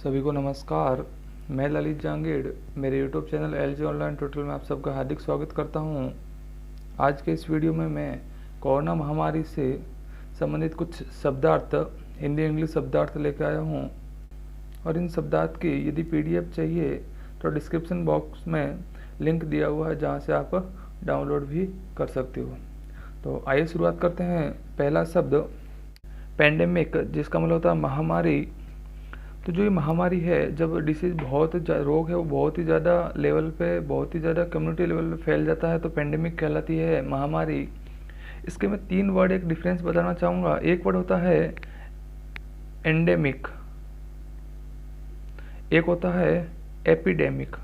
सभी को नमस्कार। मैं ललित जांगीड़ मेरे YouTube channel LG online tutorial में आप सबका हार्दिक स्वागत करता हूं। आज के इस वीडियो में मैं कोरोना महामारी से संबंधित कुछ शब्दार्थ, हिंदी इंग्लिश शब्दार्थ लेकर आया हूं और इन शब्दार्थ की यदि पीडीएफ चाहिए तो डिस्क्रिप्शन बॉक्स में लिंक दिया हुआ है, जहां से आप डाउनलोड भी कर सकते हो। तो आइए शुरुआत करते हैं। पहला शब्द पैंडेमिक, जिसका मतलब होता है महामारी। तो जो ये महामारी है, जब डिसीज रोग है वो बहुत ही ज़्यादा लेवल पे, बहुत ही ज़्यादा कम्युनिटी लेवल पे फैल जाता है तो पैंडेमिक कहलाती है महामारी। इसके मैं 3 वर्ड एक डिफरेंस बताना चाहूँगा। एक वर्ड होता है एंडेमिक, एक होता है एपिडेमिक।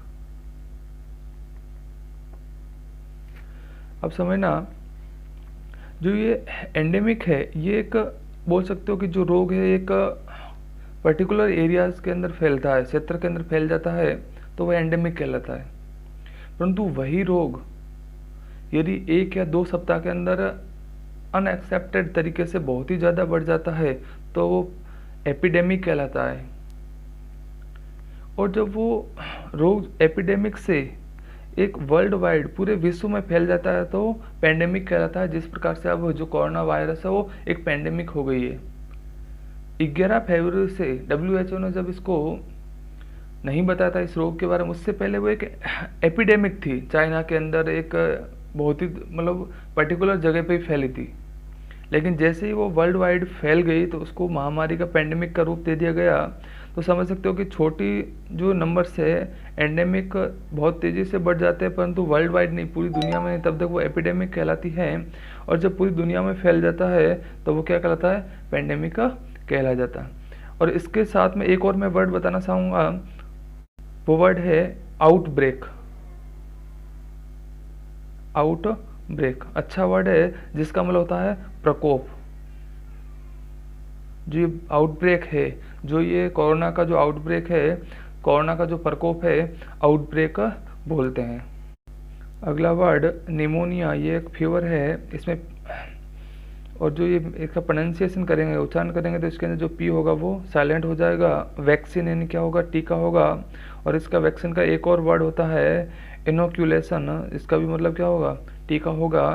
अब समझना, जो ये एंडेमिक है ये एक बोल सकते हो कि जो रोग है एक पर्टिकुलर एरियाज के अंदर फैलता है, क्षेत्र के अंदर फैल जाता है तो वह एंडेमिक कहलाता है। परंतु वही रोग यदि 1 या 2 सप्ताह के अंदर अनएक्सेप्टेड तरीके से बहुत ही ज़्यादा बढ़ जाता है तो वो एपिडेमिक कहलाता है। और जब वो रोग एपिडेमिक से एक वर्ल्ड वाइड पूरे विश्व में फैल जाता है तो पैंडेमिक कहलाता है। जिस प्रकार से अब जो कोरोना वायरस है वो एक पैंडेमिक हो गई है। 11 फरवरी से WHO ने जब इसको नहीं बताया था इस रोग के बारे में, उससे पहले वो एक एपिडेमिक थी। चाइना के अंदर एक बहुत ही पर्टिकुलर जगह पे ही फैली थी, लेकिन जैसे ही वो वर्ल्ड वाइड फैल गई तो उसको महामारी का पैंडेमिक का रूप दे दिया गया। तो समझ सकते हो कि छोटी जो नंबर्स है, एंडेमिक बहुत तेज़ी से बढ़ जाते हैं परंतु वर्ल्ड वाइड नहीं, पूरी दुनिया में नहीं, तब तक वो एपिडेमिक कहलाती है। और जब पूरी दुनिया में फैल जाता है तो वो क्या कहलाता है, पैंडेमिक का कहला जाता है। और इसके साथ में एक और मैं वर्ड बताना चाहूँगा, वो वर्ड है आउटब्रेक। आउटब्रेक अच्छा वर्ड है जिसका मतलब होता है प्रकोप। जो ये आउटब्रेक है, जो ये कोरोना का जो आउटब्रेक है, कोरोना का जो प्रकोप है, आउटब्रेक बोलते हैं। अगला वर्ड निमोनिया, ये एक फीवर है इसमें। और जो ये इसका प्रोनाउंसिएशन करेंगे, उच्चारण करेंगे तो इसके अंदर जो पी होगा वो साइलेंट हो जाएगा। वैक्सीन यानी क्या होगा, टीका होगा। और इसका वैक्सीन का एक और वर्ड होता है इनोक्यूलेशन, इसका भी मतलब क्या होगा, टीका होगा।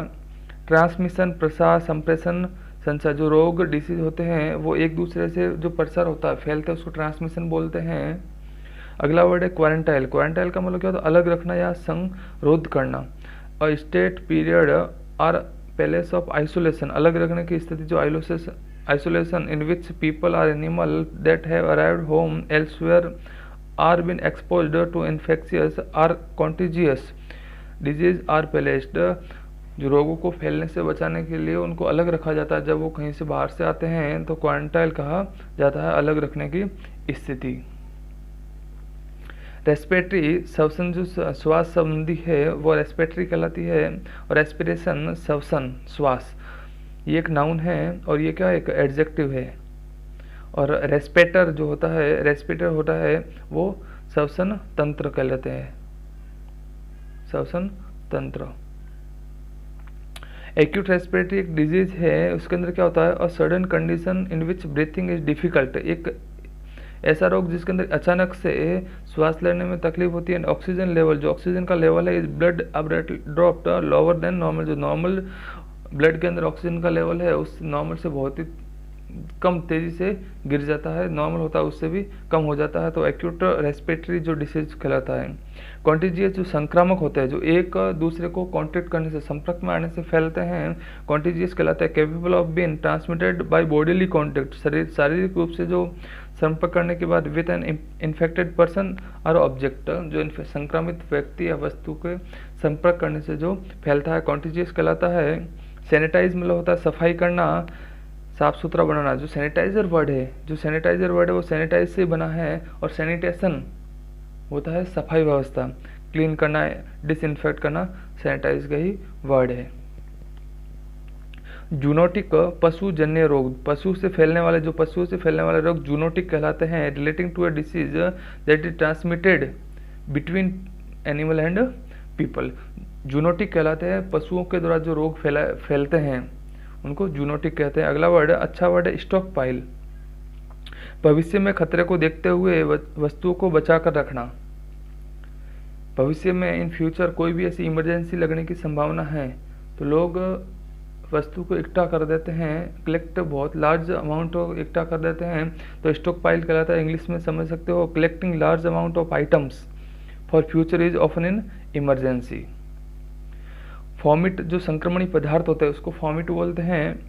ट्रांसमिशन, प्रसार, संप्रेषण, संचार। जो रोग डिसीज होते हैं वो एक दूसरे से जो प्रसार होता है, फैलते हैं, उसको ट्रांसमिशन बोलते हैं। अगला वर्ड है क्वारंटाइन। क्वारंटाइन का मतलब क्या होता है, अलग रखना या संरोध करना। और state period or place of isolation, अलग रखने की स्थिति जो isolation in which people or animal that have arrived home elsewhere or been exposed to infectious or contagious disease are placed. जो रोगों को फैलने से बचाने के लिए उनको अलग रखा जाता है, जब वो कहीं से बाहर से आते हैं तो क्वारंटाइन कहा जाता है, अलग रखने की स्थिति। रेस्पिरेटरी, श्वसन जो श्वास संबंधी है वो रेस्पिरेटरी कहलाती है। और रेस्पिरेशन श्वसन श्वास, ये एक नाउन है और ये क्या एक एडजेक्टिव है। और रेस्पिरेटर जो होता है, रेस्पिरेटर होता है वो श्वसन तंत्र कहलाते हैं, श्वसन तंत्र। एक्यूट रेस्पिरेटरी एक डिजीज है, उसके अंदर क्या होता है, a sudden condition in which breathing is difficult, एक ऐसा रोग जिसके अंदर अचानक से श्वास लेने में तकलीफ होती है। ऑक्सीजन लेवल, जो ऑक्सीजन का लेवल है, is blood dropped lower than normal, जो नॉर्मल ब्लड के अंदर ऑक्सीजन का लेवल है उस नॉर्मल से बहुत ही कम तेज़ी से गिर जाता है, नॉर्मल होता है उससे भी कम हो जाता है, तो एक्यूट रेस्पिरेटरी जो डिसीज कहलाता है। कॉन्टेजियस, जो संक्रामक होते हैं, जो एक दूसरे को कॉन्टेक्ट करने से, संपर्क में आने से फैलते हैं, कॉन्टेजियस कहलाता है। Capable of being transmitted by bodily contact, शारीरिक रूप से जो संपर्क करने के बाद विद एन इन्फेक्टेड पर्सन और ऑब्जेक्ट, जो संक्रमित व्यक्ति या वस्तु के संपर्क करने से जो फैलता है, कॉन्टेजियस कहलाता है। सैनिटाइज मतलब होता है सफाई करना, साफ सुथरा बनाना। जो सैनिटाइजर वर्ड है वो सैनिटाइज से बना है। और सैनिटेशन होता है सफाई व्यवस्था, क्लीन करना, डिसइंफेक्ट करना, सैनिटाइज का ही वर्ड है। जूनोटिक, पशुजन्य रोग, पशुओं से फैलने वाले रोग जूनोटिक कहलाते हैं। Relating to a disease that is transmitted between animal and people, zoonotic कहलाते हैं। पशुओं के द्वारा जो रोग फैलते हैं उनको जूनोटिक कहते हैं। अगला वर्ड है, अच्छा वर्ड है स्टॉक पाइल। भविष्य में खतरे को देखते हुए वस्तुओं को बचा कर रखना। भविष्य में इन फ्यूचर कोई भी ऐसी इमरजेंसी लगने की संभावना है तो लोग वस्तु को इकट्ठा कर देते हैं, कलेक्ट बहुत लार्ज अमाउंट इकट्ठा कर देते हैं, तो स्टॉक पाइल कहलाता है। इंग्लिश में समझ सकते हो, collecting large amount of items for future is often in emergency. Fomite जो संक्रमणी पदार्थ होते हैं उसको फॉमिट बोलते हैं।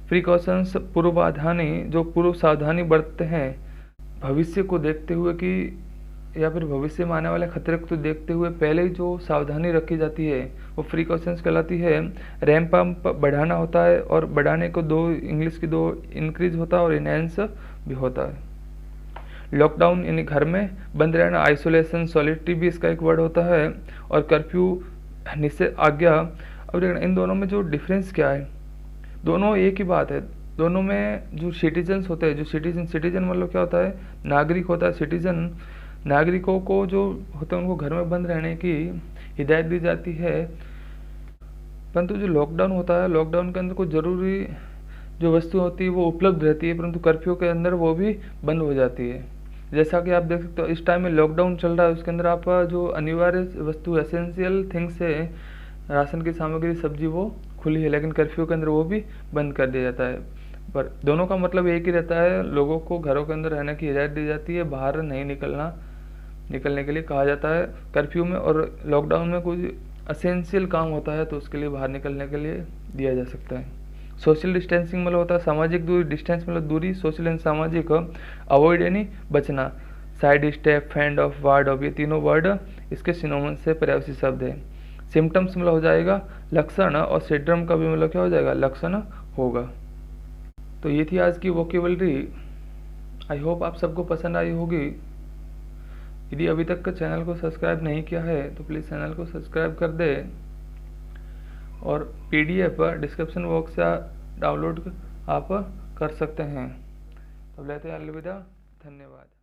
प्रिकॉशंस पूर्वाधानी, जो पूर्व सावधानी बरतते हैं भविष्य को देखते हुए कि या फिर भविष्य में आने वाले खतरे को देखते हुए पहले ही जो सावधानी रखी जाती है वो प्रिकॉशंस कहलाती है। रैंप अप बढ़ाना होता है, और बढ़ाने को दो इंग्लिश की दो इंक्रीज होता है और इनहेंस भी होता है। लॉकडाउन यानी घर में बंद रहना, आइसोलेशन, सॉलिडिटी भी इसका एक वर्ड होता है, और कर्फ्यू निषेध आज्ञा। अब देखना इन दोनों में जो डिफरेंस क्या है, दोनों एक ही बात है। दोनों में जो सिटीजन्स होते हैं, जो सिटीजन मतलब क्या होता है, नागरिक होता है। सिटीजन नागरिकों को जो होते हैं उनको घर में बंद रहने की हिदायत दी जाती है, परंतु जो लॉकडाउन होता है, लॉकडाउन के अंदर कुछ ज़रूरी जो वस्तु होती है वो उपलब्ध रहती है, परंतु कर्फ्यू के अंदर वो भी बंद हो जाती है। जैसा कि आप देख सकते हो इस टाइम में लॉकडाउन चल रहा है, उसके अंदर आप जो अनिवार्य वस्तु एसेंशियल थिंग्स है, राशन की सामग्री, सब्जी, वो खुली है, लेकिन कर्फ्यू के अंदर वो भी बंद कर दिया जाता है। पर दोनों का मतलब एक ही रहता है, लोगों को घरों के अंदर रहने की हिदायत दी जाती है, बाहर नहीं निकलने के लिए कहा जाता है कर्फ्यू में। और लॉकडाउन में कुछ असेंशियल काम होता है तो उसके लिए बाहर निकलने के लिए दिया जा सकता है। सोशल डिस्टेंसिंग मतलब होता है सामाजिक दूरी, डिस्टेंस मतलब दूरी, सोशल एंड सामाजिक, अवॉइड यानी बचना, side step, fend off, ward off, ये तीनों वर्ड इसके सिनोनिम से पर्यायवाची शब्द है। सिम्टम्स मतलब हो जाएगा लक्षण, और सिंड्रोम का भी मतलब क्या हो जाएगा, लक्षण होगा। तो ये थी आज की वोकेबलरी। आई होप आप सबको पसंद आई होगी। यदि अभी तक चैनल को सब्सक्राइब नहीं किया है तो प्लीज़ चैनल को सब्सक्राइब कर दे, और PDF डिस्क्रिप्शन बॉक्स से डाउनलोड आप कर सकते हैं। तो लेते हैं अलविदा, धन्यवाद।